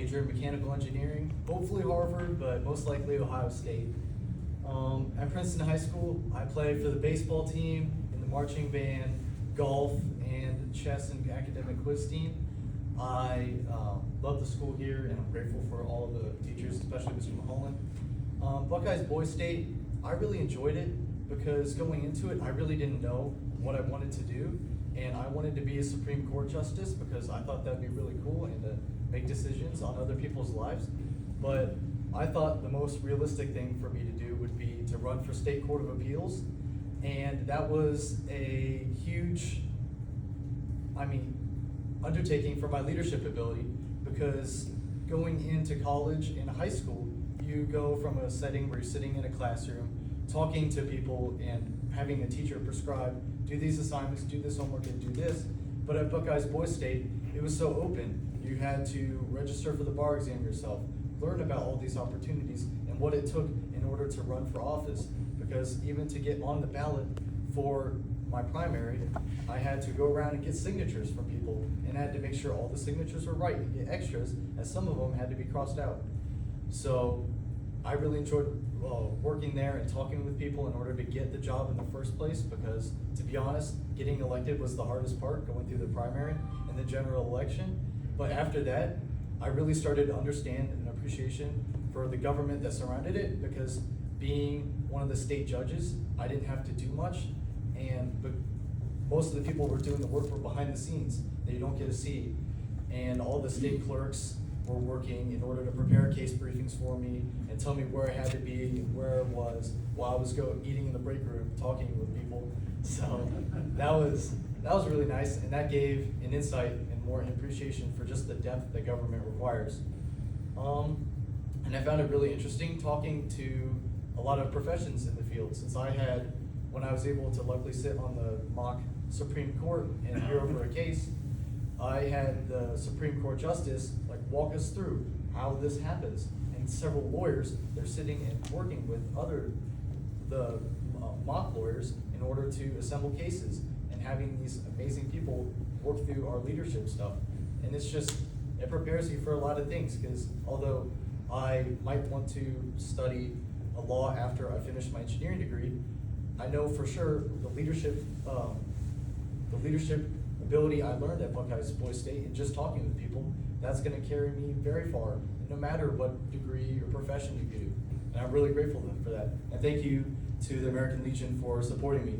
major in mechanical engineering, hopefully Harvard, but most likely Ohio State. At Princeton High School, I played for the baseball team, in the marching band, golf, and chess and academic quiz team. I love the school here, and I'm grateful for all of the teachers, especially Mr. Mulholland. Buckeyes Boys State, I really enjoyed it because going into it, I really didn't know what I wanted to do, and I wanted to be a Supreme Court justice because I thought that'd be really cool and to make decisions on other people's lives. But I thought the most realistic thing for me to do would be to run for State Court of Appeals, and that was a huge, undertaking for my leadership ability, because going into college and high school, you go from a setting where you're sitting in a classroom, talking to people and having a teacher prescribe, do these assignments, do this homework, and do this. But at Buckeyes Boys State, it was so open. You had to register for the bar exam yourself, learn about all these opportunities and what it took in order to run for office. Because even to get on the ballot for my primary, I had to go around and get signatures from people, and I had to make sure all the signatures were right and get extras, as some of them had to be crossed out. So I really enjoyed working there and talking with people in order to get the job in the first place, because to be honest, getting elected was the hardest part, going through the primary and the general election. But after that, I really started to understand an appreciation for the government that surrounded it, because being one of the state judges, I didn't have to do much, but most of the people who were doing the work were behind the scenes that you don't get to see. And all the state clerks were working in order to prepare case briefings for me and tell me where I had to be and where I was while I was eating in the break room, talking with people. So that was really nice, and that gave an insight and more appreciation for just the depth that government requires. And I found it really interesting talking to a lot of professions in the field, since when I was able to luckily sit on the mock Supreme Court and hear over a case, I had the Supreme Court Justice walk us through how this happens, and several lawyers, they're sitting and working with the mock lawyers in order to assemble cases, and having these amazing people work through our leadership stuff. And it prepares you for a lot of things, because although I might want to study a law after I finish my engineering degree, I know for sure the leadership ability I learned at Buckeyes Boys State and just talking with people, that's going to carry me very far, no matter what degree or profession you do. And I'm really grateful for that. And thank you to the American Legion for supporting me.